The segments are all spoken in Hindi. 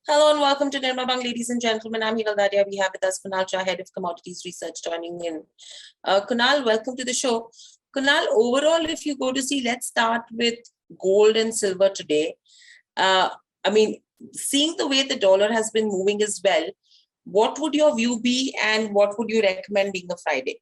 Hello and welcome to Nirmal Bang, ladies and gentlemen. I'm Hiral Dadia. We have with us Kunal Shah, Head of Commodities Research, joining in. Kunal, welcome to the show. Kunal, overall, if you go to see, let's start with gold and silver today. Seeing the way the dollar has been moving as well, what would your view be and what would you recommend being a Friday?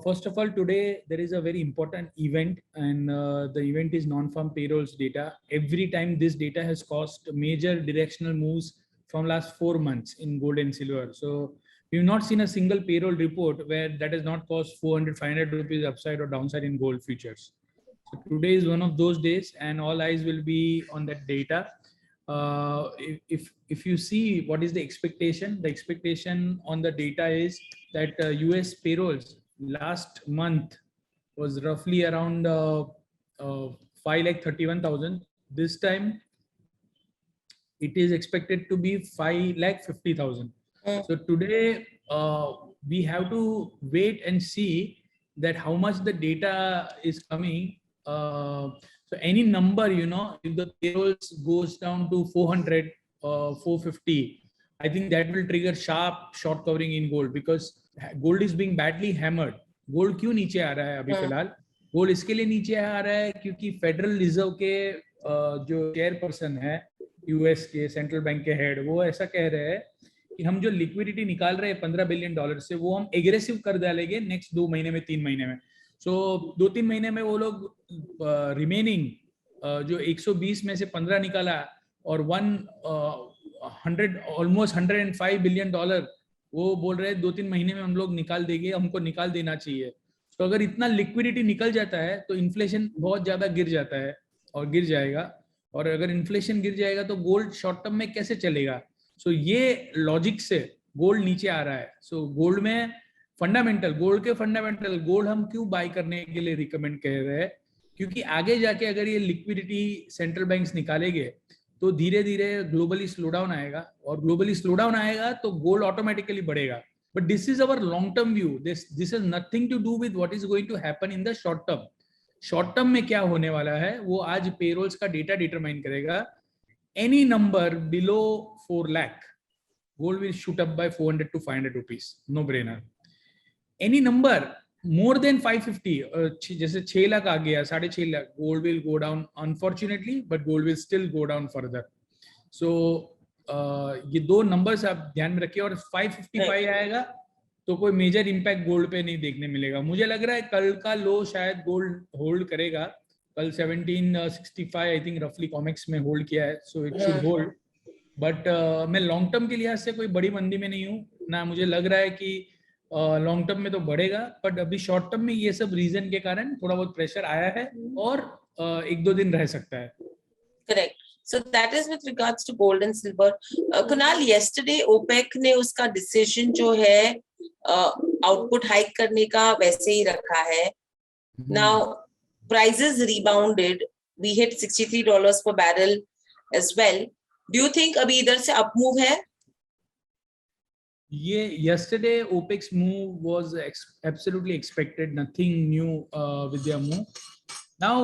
First of all, today there is a very important event, and the event is non-farm payrolls data. Every time this data has caused major directional moves from last 4 months in gold and silver. So we've not seen a single payroll report where that has not caused 400, 500 rupees upside or downside in gold futures. So today is one of those days, and all eyes will be on that data. If you see what is the expectation on the data is that US payrolls last month was roughly around 5,31,000. This time it is expected to be 5,50,000. So today we have to wait and see that how much the data is coming. So any number, if the payrolls goes down to 400, 450, I think that will trigger sharp short covering in gold, because gold is being badly hammered. Gold क्यों नीचे आ रहा है अभी फिलहाल? गोल्ड इसके लिए नीचे आ रहा है क्योंकि फेडरल रिजर्व के जो चेयरपर्सन है यूएस के सेंट्रल बैंक के हेड, वो ऐसा कह रहे हैं कि हम जो लिक्विडिटी निकाल रहे हैं $15 बिलियन से, वो हम एग्रेसिव कर डालेंगे नेक्स्ट 2 महीने में, 3 महीने में. सो 2-3 महीने में वो लोग रिमेनिंग जो 120 में से 15 निकाला और 105 बिलियन डॉलर वो बोल रहे हैं 2-3 महीने में हम लोग निकाल देंगे, हमको निकाल देना चाहिए. तो अगर इतना लिक्विडिटी निकल जाता है तो इन्फ्लेशन बहुत ज्यादा गिर जाता है और गिर जाएगा, और अगर इन्फ्लेशन गिर जाएगा तो गोल्ड शॉर्ट टर्म में कैसे चलेगा? सो ये लॉजिक से गोल्ड नीचे आ रहा है. सो गोल्ड में गोल्ड के फंडामेंटल गोल्ड हम क्यों बाय करने के लिए रिकमेंड कर रहे हैं? क्योंकि आगे जाके अगर ये लिक्विडिटी सेंट्रल बैंक्स निकालेंगे तो धीरे धीरे ग्लोबली स्लो डाउन आएगा, और ग्लोबली स्लो डाउन आएगा तो गोल्ड ऑटोमेटिकली बढ़ेगा. But this is our long term view. This is nothing to do with what is going to happen in the short term. Short term में क्या होने वाला है वो आज पेरोल्स का डेटा डिटरमाइन करेगा. Any number below 4 lakh gold will shoot up by 400 to 500 rupees, no brainer. Any number more than 550, जैसे 6 लाख आ गया, 6.5 lakh, gold will go down unfortunately, but gold will still go down further. So ये दो नंबर्स आप ध्यान में रखिए. और 555 आएगा तो कोई मेजर इम्पैक्ट गोल्ड पे नहीं देखने मिलेगा. मुझे लग रहा है कल का लो शायद गोल्ड होल्ड करेगा. कल 1765 आई थिंक रफली कॉमिक्स में होल्ड किया है, so it should hold. But मैं लॉन्ग टर्म के लिहाज से कोई बड़ी मंदी में नहीं हूँ ना. मुझे लग रहा है कि लॉन्ग टर्म में तो बढ़ेगा, बट अभी शॉर्ट टर्म में ये सब रीजन के कारण थोड़ा बहुत प्रेशर आया है और 1-2 दिन रह सकता है. Correct. So that is with regards to gold and silver. Kunal, yesterday OPEC ने उसका डिसीजन जो है आउटपुट हाइक करने का वैसे ही रखा है. Now prices rebounded. We hit $63 per barrel as well. Do you think अभी इधर से अप मूव है? Yesterday OPEC's move was absolutely expected. Nothing new with their move. Now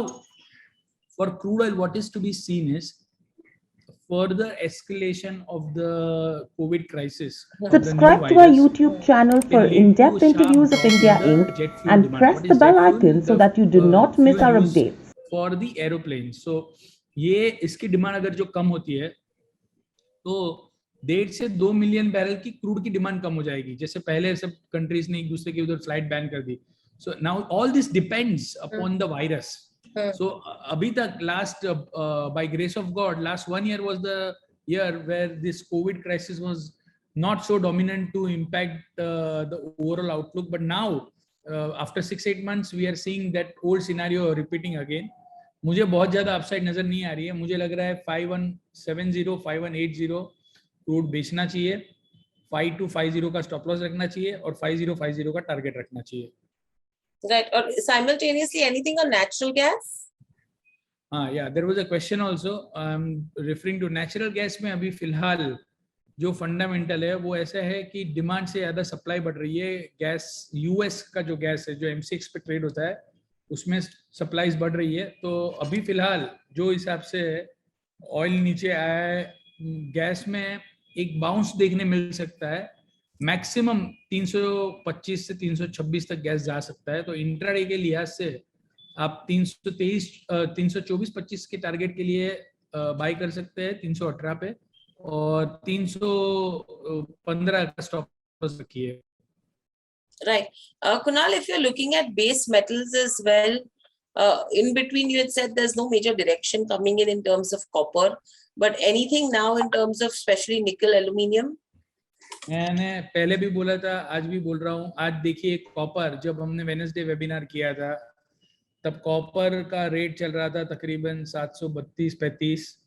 for crude oil, what is to be seen is further escalation of the COVID crisis. Subscribe to our YouTube channel for in-depth interviews of India Inc. and press the bell icon so that you do not miss our updates. For the aeroplanes. So ये इसकी डिमांड अगर जो कम होती है तो 1.5 से 2 मिलियन बैरल की क्रूड की डिमांड कम हो जाएगी, जैसे पहले सब कंट्रीज ने एक दूसरे के उधर फ्लाइट बैन कर दी. So now all this depends upon the virus. So अभी तक last by grace of God last 1 year was the year where this COVID crisis was not so dominant to impact the overall outlook. But now after 6-8 months we are seeing that old scenario repeating again. मुझे बहुत ज्यादा अपसाइड नजर नहीं आ रही है. मुझे लग रहा है 5170 5180 क्रूड बेचना चाहिए, 5250 का स्टॉप लॉस रखना चाहिए और 5050 का टारगेट रखना चाहिए. Right. Or simultaneously anything on natural gas? Yeah, there was a question also. I'm referring to natural gas में अभी फिलहाल जो फंडामेंटल है वो ऐसा है कि डिमांड से ज्यादा सप्लाई बढ़ रही है. गैस यूएस का जो गैस है जो M6 पे ट्रेड होता है उसमें सप्लाईज बढ़ रही है. तो अभी फिलहाल जो हिसाब से ऑयल नीचे आया है, गैस में एक बाउंस देखने मिल सकता है, मैक्सिमम 325 से 326 तक गैस जा सकता है। तो इंट्राडे के लिहाज से आप 324-25 के टारगेट के लिए बाई कर सकते हैं 318 पे, और 315 का स्टॉप लॉस रखिए। Right. Kunal, if you're looking at base metals as well, in between you had said there's no major direction coming in terms of copper, but anything now in terms of especially nickel, aluminium? मैंने पहले भी बोला था, आज भी बोल रहा हूँ। आज देखिए कॉपर, जब हमने वेडनेसडे वेबिनार किया था तब कॉपर का रेट चल रहा था तकरीबन 732-35।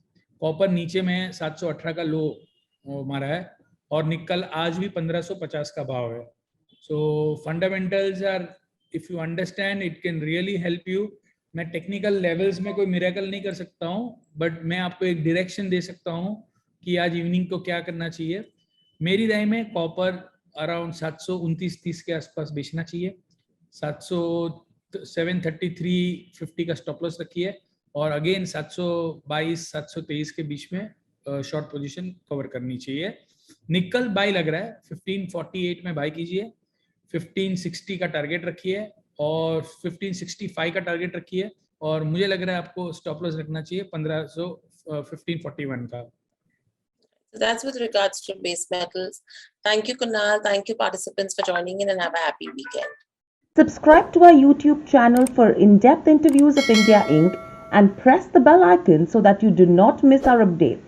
कॉपर नीचे में 718 का लो मारा है, और निकल आज भी 1550 का भाव है। So fundamentals are, if you understand, it can really help you. मैं टेक्निकल लेवल्स में कोई मिरेकल नहीं कर सकता हूँ, बट मैं आपको एक डायरेक्शन दे सकता हूँ कि आज इवनिंग को क्या करना चाहिए। मेरी राय में कॉपर अराउंड 729-30 के आसपास बेचना चाहिए। 733.50 का स्टॉप लॉस रखिए, और अगेन 722-723 के बीच में शॉर्ट पोजीशन कवर करनी चाहिए। निकल बाई लग रहा है, 1548 में बाई कीजिए, 1560 का टारगेट रखिए, और 1565 का टारगेट रखिए, और मुझे लग रहा है आपको स्टॉप लॉस रखना चाहिए 1541 का। So that's with regards to base metals. Thank you, Kunal. Thank you, participants, for joining in, and have a happy weekend. Subscribe to our YouTube channel for in-depth interviews of India Inc. and press the bell icon so that you do not miss our updates.